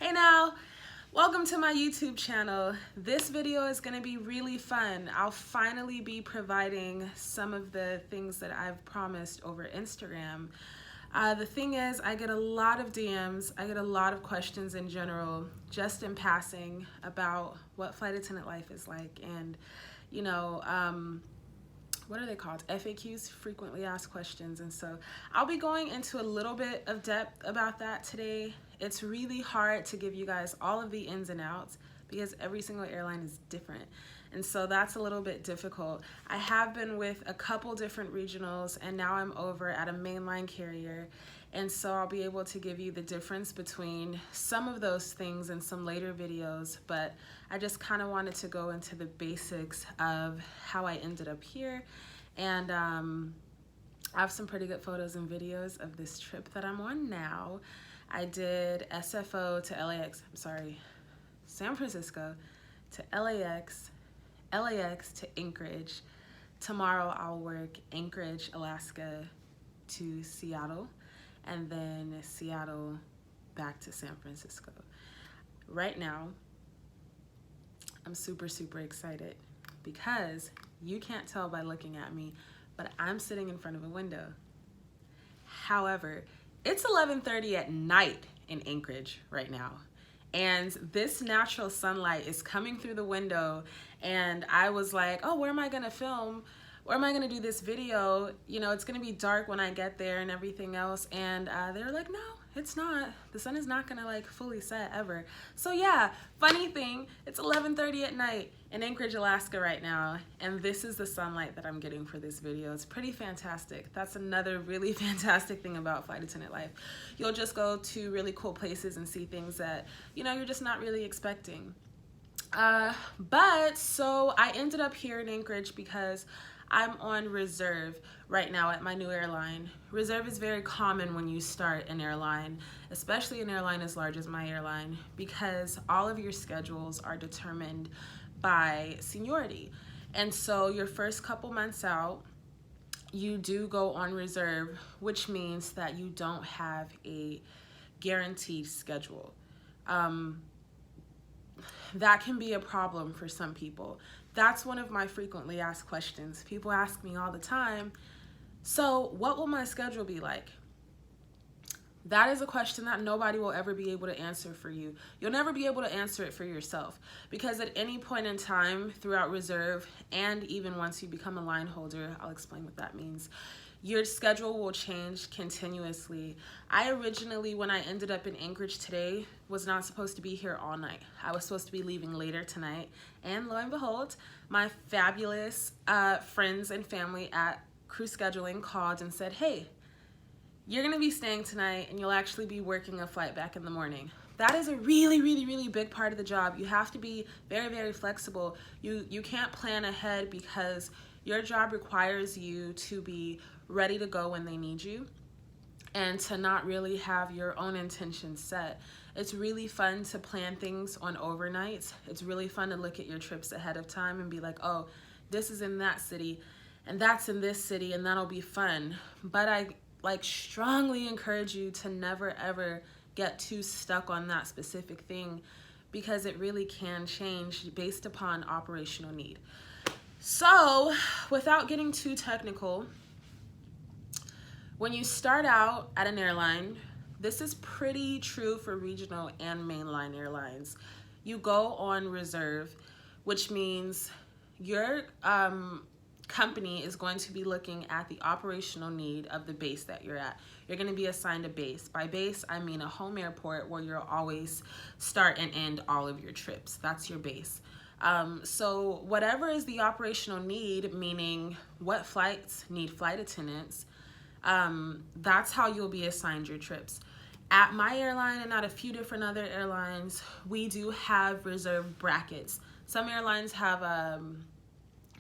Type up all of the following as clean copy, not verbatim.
Hey now, welcome to my YouTube channel. This video is gonna be really fun. I'll finally be providing some of the things that I've promised over Instagram. The thing is, I get a lot of DMs, I get a lot of questions in general, just in passing, about what flight attendant life is like, and you know, what are they called? FAQs, frequently asked questions. And so I'll be going into a little bit of depth about that today. It's really hard to give you guys all of the ins and outs because every single airline is different. And so that's a little bit difficult. I have been with a couple different regionals and now I'm over at a mainline carrier. And so I'll be able to give you the difference between some of those things in some later videos, but I just kind of wanted to go into the basics of how I ended up here. And I have some pretty good photos and videos of this trip that I'm on now. I did SFO to LAX, San Francisco to LAX, LAX to Anchorage. Tomorrow I'll work Anchorage, Alaska to Seattle, and then Seattle back to San Francisco. Right now, I'm super excited because you can't tell by looking at me, but I'm sitting in front of a window. However, it's 11:30 at night in Anchorage right now. And this natural sunlight is coming through the window. And I was like, oh, where am I gonna film? Where am I gonna do this video? You know, it's gonna be dark when I get there and everything else. And they were like, no, it's not. The sun is not gonna like fully set ever. So yeah, funny thing, it's 11:30 at night in Anchorage, Alaska right now. And this is the sunlight that I'm getting for this video. It's pretty fantastic. That's another really fantastic thing about flight attendant life. You'll just go to really cool places and see things that, you know, you're just not really expecting. But so I ended up here in Anchorage because I'm on reserve right now at my new airline. Reserve is very common when you start an airline, especially an airline as large as my airline, because all of your schedules are determined by seniority. And so your first couple months out, you do go on reserve, which means that you don't have a guaranteed schedule. That can be a problem for some people. That's one of my frequently asked questions. People ask me all the time, so what will my schedule be like? That is a question that nobody will ever be able to answer for you. You'll never be able to answer it for yourself, because at any point in time throughout reserve, and even once you become a line holder, I'll explain what that means, your schedule will change continuously. I originally, when I ended up in Anchorage today, was not supposed to be here all night. I was supposed to be leaving later tonight. And lo and behold, my fabulous friends and family at Crew Scheduling called and said, hey, you're gonna be staying tonight and you'll actually be working a flight back in the morning. That is a really big part of the job. You have to be very flexible. You can't plan ahead because your job requires you to be ready to go when they need you and to not really have your own intentions set. It's really fun to plan things on overnights. It's really fun to look at your trips ahead of time and be like, oh, this is in that city and that's in this city and that'll be fun. But I strongly encourage you to never ever get too stuck on that specific thing, because it really can change based upon operational need. So without getting too technical, when you start out at an airline, this is pretty true for regional and mainline airlines. You go on reserve, which means your company is going to be looking at the operational need of the base that you're at. You're going to be assigned a base. By base, I mean a home airport where you'll always start and end all of your trips. That's your base. So whatever is the operational need, meaning what flights need flight attendants, that's how you'll be assigned your trips. At my airline and at a few different other airlines, we do have reserve brackets. Some airlines have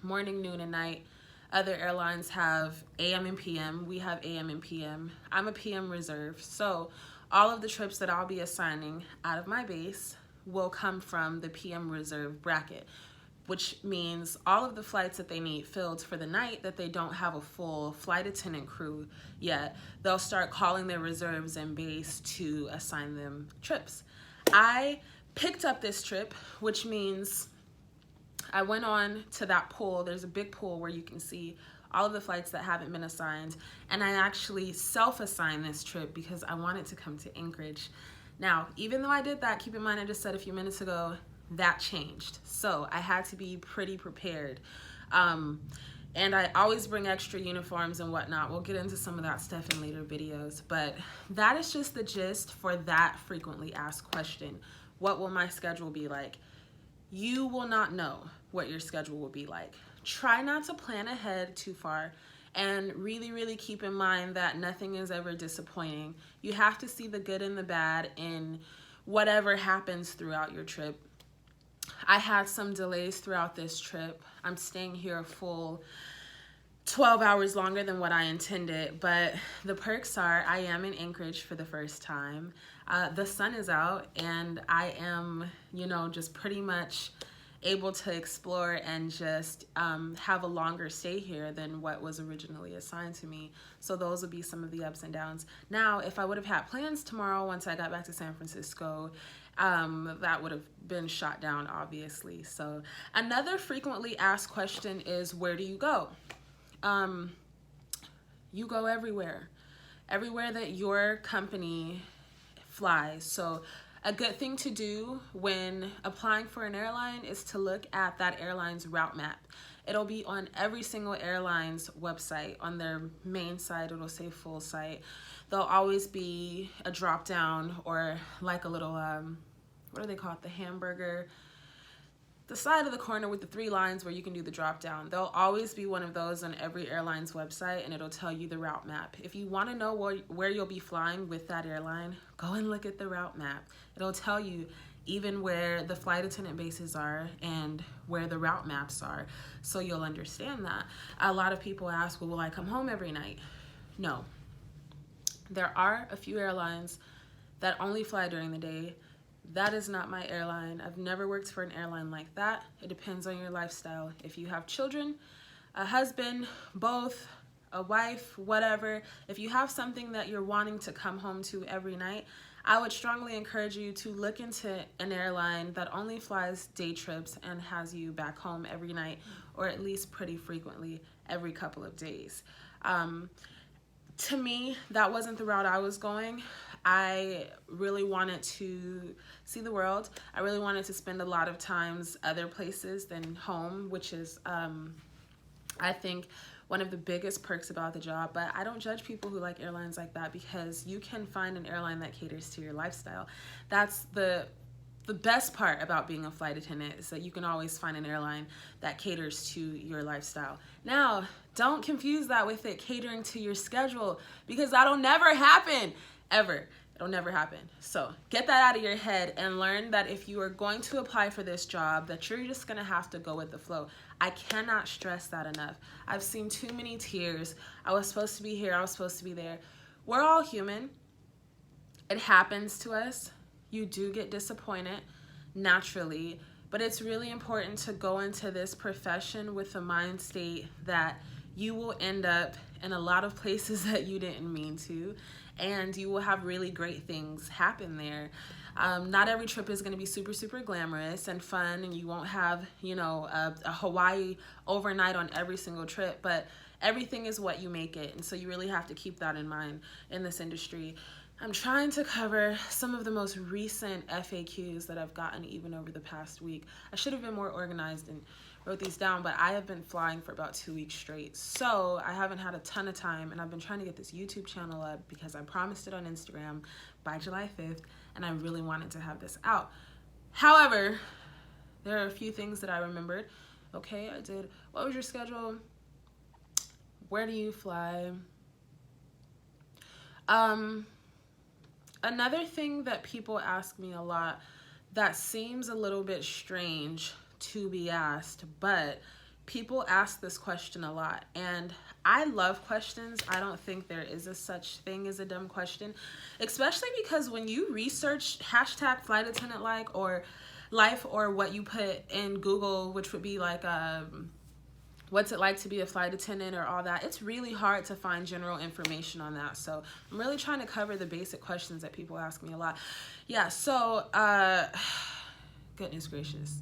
morning, noon, and night. Other airlines have AM and PM. We have AM and PM. I'm a PM reserve, so all of the trips that I'll be assigning out of my base will come from the PM reserve bracket, which means all of the flights that they need filled for the night that they don't have a full flight attendant crew yet, they'll start calling their reserves and base to assign them trips. I picked up this trip, which means I went on to that pool. There's a big pool where you can see all of the flights that haven't been assigned. And I actually self-assigned this trip because I wanted to come to Anchorage. Now, even though I did that, keep in mind I just said a few minutes ago, that changed. So I had to be pretty prepared. And I always bring extra uniforms and whatnot. We'll get into some of that stuff in later videos. But that is just the gist for that frequently asked question. What will my schedule be like? You will not know what your schedule will be like. Try not to plan ahead too far, and really, really keep in mind that nothing is ever disappointing. You have to see the good and the bad in whatever happens throughout your trip. I had some delays throughout this trip. I'm staying here a full 12 hours longer than what I intended, but the perks are I am in Anchorage for the first time. The sun is out, and I am, just pretty much able to explore and just have a longer stay here than what was originally assigned to me. So those would be some of the ups and downs. Now, if I would have had plans tomorrow once I got back to San Francisco, that would have been shot down, obviously. So another frequently asked question is, where do you go? You go everywhere that your company flies. So a good thing to do when applying for an airline is to look at that airline's route map. It'll be on every single airline's website. On their main site, it'll say full site. There'll always be a drop down, or like a little, what do they call it? The hamburger, the side of the corner with the 3 lines where you can do the drop down. There'll always be one of those on every airline's website, and it'll tell you the route map. If you want to know where you'll be flying with that airline, go and look at the route map. It'll tell you even where the flight attendant bases are and where the route maps are, so you'll understand that. A lot of people ask, well, will I come home every night? No. There are a few airlines that only fly during the day. That is not my airline. I've never worked for an airline like that. It depends on your lifestyle. If you have children, a husband, both, a wife, whatever, if you have something that you're wanting to come home to every night, I would strongly encourage you to look into an airline that only flies day trips and has you back home every night, or at least pretty frequently every couple of days. To me, that wasn't the route I was going. I really wanted to see the world. I really wanted to spend a lot of times other places than home, which is, I think, one of the biggest perks about the job. But I don't judge people who like airlines like that, because you can find an airline that caters to your lifestyle. That's the best part about being a flight attendant, is that you can always find an airline that caters to your lifestyle. Now, don't confuse that with it catering to your schedule, because that'll never happen, ever. It'll never happen. So get that out of your head and learn that if you are going to apply for this job, that you're just gonna have to go with the flow. I cannot stress that enough. I've seen too many tears. I was supposed to be here, I was supposed to be there. We're all human. It happens to us. You do get disappointed naturally, but it's really important to go into this profession with a mind state that you will end up in a lot of places that you didn't mean to, and you will have really great things happen there. Not every trip is going to be super, super glamorous and fun, and you won't have, a Hawaii overnight on every single trip, but everything is what you make it, and so you really have to keep that in mind in this industry. I'm trying to cover some of the most recent FAQs that I've gotten even over the past week. I should have been more organized and wrote these down, but I have been flying for about 2 weeks straight, so I haven't had a ton of time, and I've been trying to get this YouTube channel up because I promised it on Instagram by July 5th, and I really wanted to have this out. However, there are a few things that I remembered. Okay, I did. What was your schedule? Where do you fly? Another thing that people ask me a lot that seems a little bit strange to be asked, but people ask this question a lot, and I love questions. I don't think there is a such thing as a dumb question, especially because when you research hashtag flight attendant life or what you put in Google, which would be like what's it like to be a flight attendant or all that. It's really hard to find general information on that. So I'm really trying to cover the basic questions that people ask me a lot. Yeah, so goodness gracious.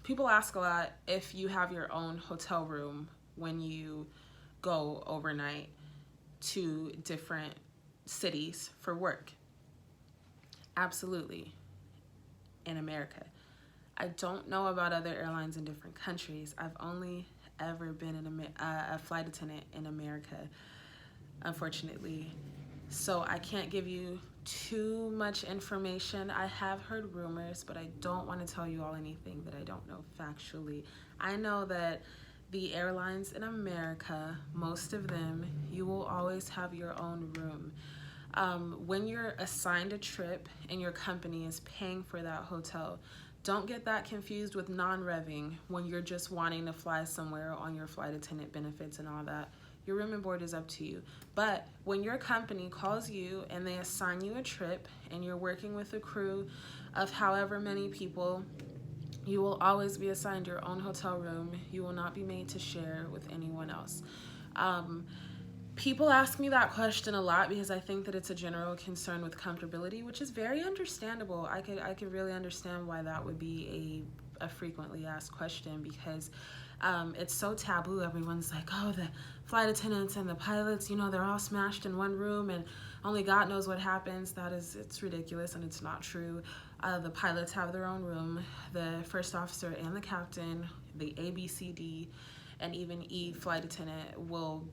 People ask a lot if you have your own hotel room when you go overnight to different cities for work. Absolutely. In America. I don't know about other airlines in different countries. I've only ever been a flight attendant in America, unfortunately. So I can't give you too much information. I have heard rumors, but I don't want to tell you all anything that I don't know factually. I know that the airlines in America, most of them, you will always have your own room. When you're assigned a trip and your company is paying for that hotel, don't get that confused with non-revving when you're just wanting to fly somewhere on your flight attendant benefits and all that. Your room and board is up to you. But when your company calls you and they assign you a trip and you're working with a crew of however many people, you will always be assigned your own hotel room. You will not be made to share with anyone else. People ask me that question a lot because I think that it's a general concern with comfortability, which is very understandable. I could really understand why that would be a frequently asked question, because it's so taboo. Everyone's like, oh, the flight attendants and the pilots, you know, they're all smashed in one room and only God knows what happens. It's ridiculous and it's not true. The pilots have their own room. The first officer and the captain, the A, B, C, D, and even E flight attendant will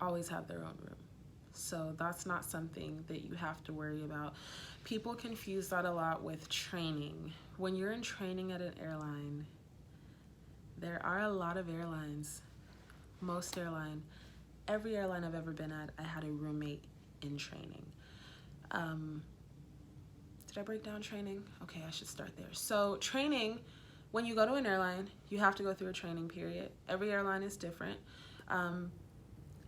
always have their own room. So that's not something that you have to worry about. People confuse that a lot with training. When you're in training at an airline, there are a lot of airlines, most airline, every airline I've ever been at, I had a roommate in training. Did I break down training? Okay, I should start there. So training, when you go to an airline, you have to go through a training period. Every airline is different.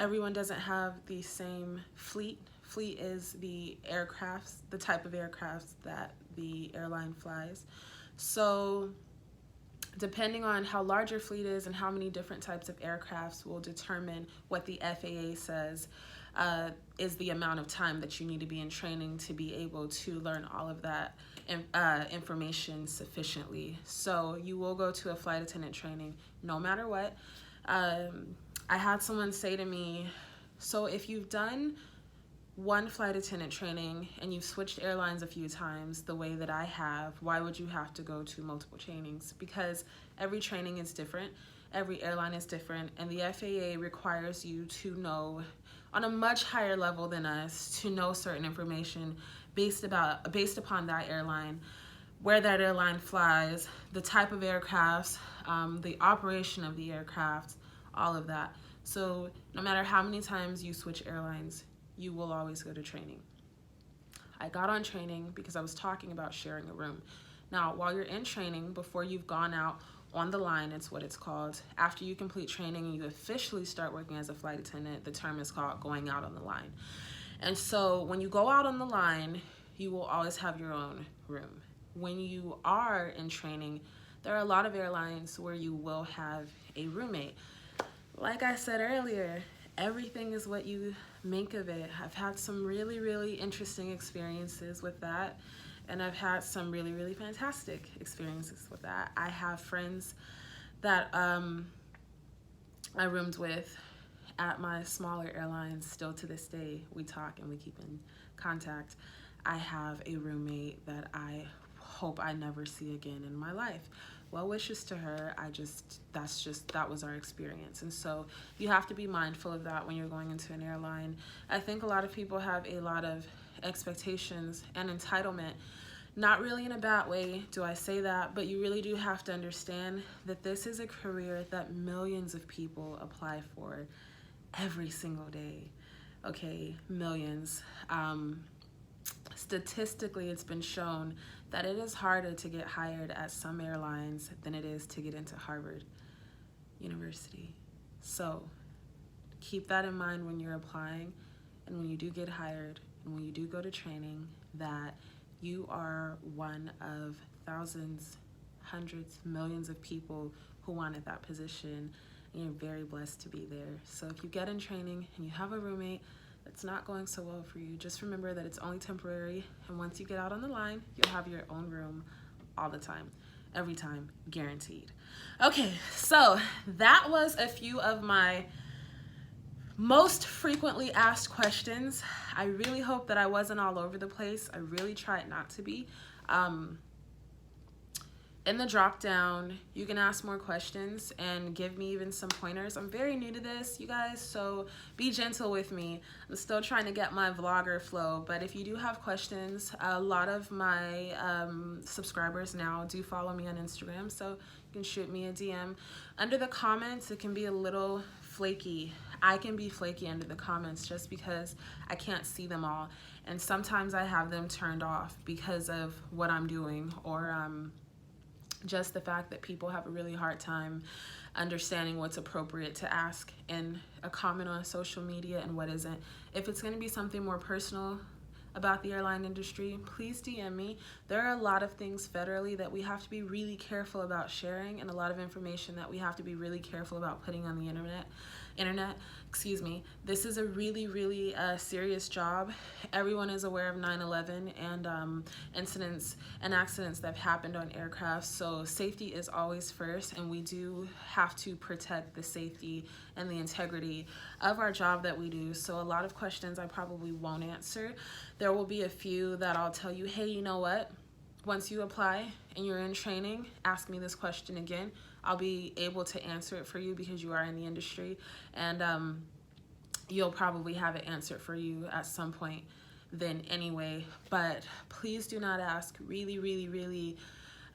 Everyone doesn't have the same fleet. Fleet is the aircrafts, the type of aircrafts that the airline flies. So depending on how large your fleet is and how many different types of aircrafts will determine what the FAA says is the amount of time that you need to be in training to be able to learn all of that information sufficiently. So you will go to a flight attendant training no matter what. I had someone say to me, so if you've done one flight attendant training and you've switched airlines a few times the way that I have, why would you have to go to multiple trainings? Because every training is different, every airline is different, and the FAA requires you to know on a much higher level than us to know certain information based upon that airline, where that airline flies, the type of aircrafts, the operation of the aircraft, all of that. So no matter how many times you switch airlines, you will always go to training. I got on training because I was talking about sharing a room. Now, while you're in training, before you've gone out on the line, it's what it's called. After you complete training and you officially start working as a flight attendant, the term is called going out on the line. And so when you go out on the line, you will always have your own room. When you are in training, there are a lot of airlines where you will have a roommate. Like I said earlier, everything is what you make of it. I've had some really, really interesting experiences with that, and I've had some really, really fantastic experiences with that. I have friends that I roomed with at my smaller airlines. Still to this day, we talk and we keep in contact. I have a roommate that I hope I never see again in my life. Well wishes to her. That was our experience. And so you have to be mindful of that when you're going into an airline. I think a lot of people have a lot of expectations and entitlement, not really in a bad way, do I say that, but you really do have to understand that this is a career that millions of people apply for every single day. Okay, millions. Statistically, it's been shown that it is harder to get hired at some airlines than it is to get into Harvard University. So keep that in mind when you're applying, and when you do get hired, and when you do go to training, that you are one of thousands, hundreds, millions of people who wanted that position, and you're very blessed to be there. So if you get in training and you have a roommate that's not going so well for you, just remember that it's only temporary, and once you get out on the line, you'll have your own room all the time, every time, guaranteed. Okay, so that was a few of my most frequently asked questions. I really hope that I wasn't all over the place. I really tried not to be. In the drop down, you can ask more questions and give me even some pointers. I'm very new to this, you guys, so be gentle with me. I'm still trying to get my vlogger flow, but if you do have questions, a lot of my subscribers now do follow me on Instagram, so you can shoot me a DM. Under the comments, it can be a little flaky. I can be flaky under the comments just because I can't see them all, and sometimes I have them turned off because of what I'm doing, or just the fact that people have a really hard time understanding what's appropriate to ask in a comment on social media and what isn't. If it's going to be something more personal about the airline industry, please DM me. There are a lot of things federally that we have to be really careful about sharing, and a lot of information that we have to be really careful about putting on the internet. Excuse me. This is a really serious job. Everyone is aware of 9/11 and incidents and accidents that have happened on aircraft, so safety is always first, and we do have to protect the safety and the integrity of our job that we do. So a lot of questions I probably won't answer. There will be a few that I'll tell you, hey, you know what? Once you apply and you're in training, ask me this question again. I'll be able to answer it for you because you are in the industry, and you'll probably have it answered for you at some point then anyway. But please do not ask really,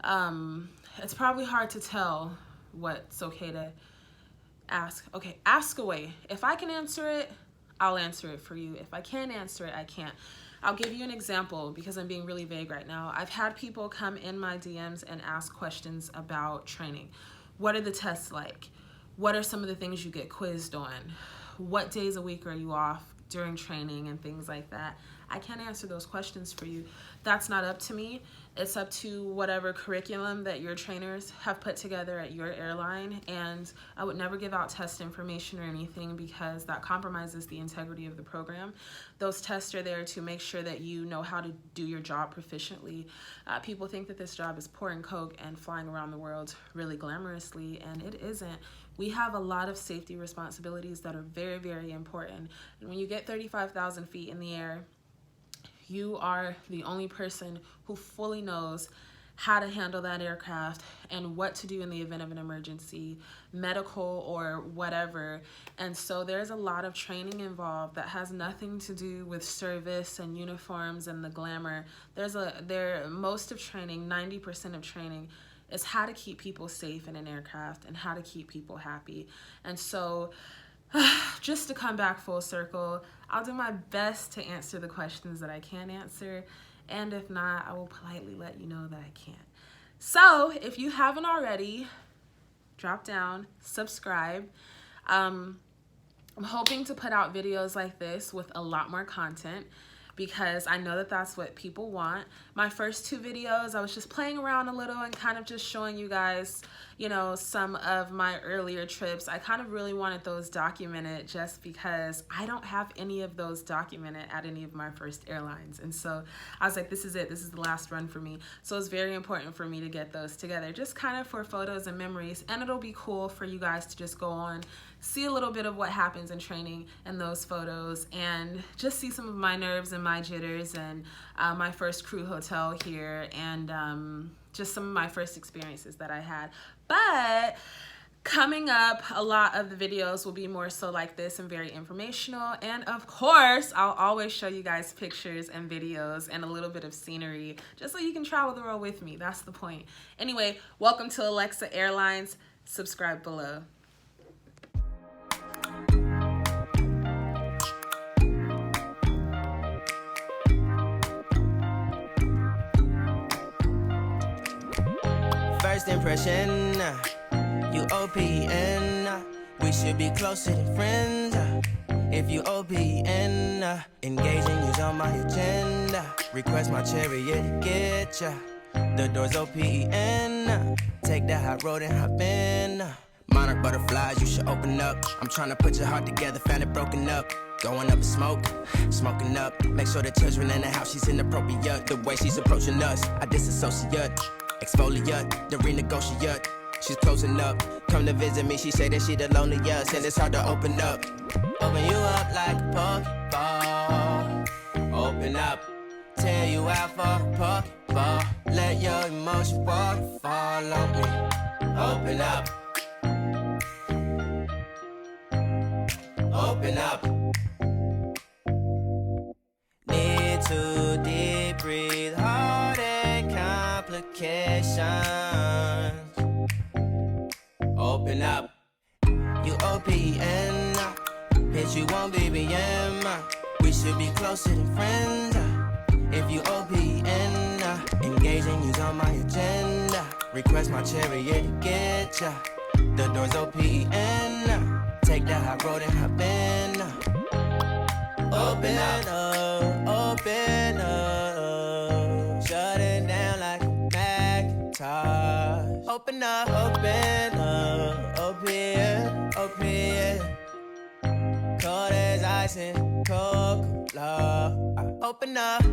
it's probably hard to tell what's okay to ask. Okay, ask away. If I can answer it, I'll answer it for you. If I can't answer it, I can't. I'll give you an example because I'm being really vague right now. I've had people come in my DMs and ask questions about training. What are the tests like? What are some of the things you get quizzed on? What days a week are you off during training and things like that? I can't answer those questions for you. That's not up to me. It's up to whatever curriculum that your trainers have put together at your airline, and I would never give out test information or anything because that compromises the integrity of the program. Those tests are there to make sure that you know how to do your job proficiently. People think that this job is pouring coke and flying around the world really glamorously, and it isn't. We have a lot of safety responsibilities that are very important. And when you get 35,000 feet in the air, you are the only person who fully knows how to handle that aircraft and what to do in the event of an emergency, medical or whatever. And so there's a lot of training involved that has nothing to do with service and uniforms and the glamour. Most of training, 90% of training, is how to keep people safe in an aircraft and how to keep people happy. And so just to come back full circle, I'll do my best to answer the questions that I can answer, and if not, I will politely let you know that I can't. So if you haven't already, drop down, subscribe. I'm hoping to put out videos like this with a lot more content because I know that that's what people want. My first two videos, I was just playing around a little and kind of just showing you guys, you know, some of my earlier trips. I kind of really wanted those documented just because I don't have any of those documented at any of my first airlines. And so I was like, this is it. This is the last run for me. So it's very important for me to get those together, just kind of for photos and memories. And it'll be cool for you guys to just go on, see a little bit of what happens in training in those photos, and just see some of my nerves and my jitters and my first crew hotel here, and just some of my first experiences that I had. But coming up, a lot of the videos will be more so like this and very informational. And of course, I'll always show you guys pictures and videos and a little bit of scenery just so you can travel the world with me. That's the point. Anyway, welcome to Alexa Airlines. Subscribe below. First impression, you OPN, we should be closer than friends. If you OPN, engaging is on my agenda. Request my chariot to get ya. The door's OPEN. Take that hot road and hop in. Monarch butterflies, you should open up. I'm trying to put your heart together, found it broken up. Going up in smoke, smoking up. Make sure the children in the house, she's inappropriate. The way she's approaching us, I disassociate. Exfoliate, the renegotiate. She's closing up. Come to visit me, she say that she the loneliest, and it's hard to open up. Open you up like a Pokeball. Open up, tear you out for a Pokeball. Let your emotion waterfall on me. Open up. Open up. Need to deep breathe, heartache complications. Open up. You OPN, bitch, you won't BBM. We should be closer than friends. If you OPN, engaging you's on my agenda. Request my chariot to get ya. The door's OPN. Take that hot road and hop in. Open up, open up. Shut it down like a Macintosh. Open up, open. Cold as ice and Coca-Cola. Open up.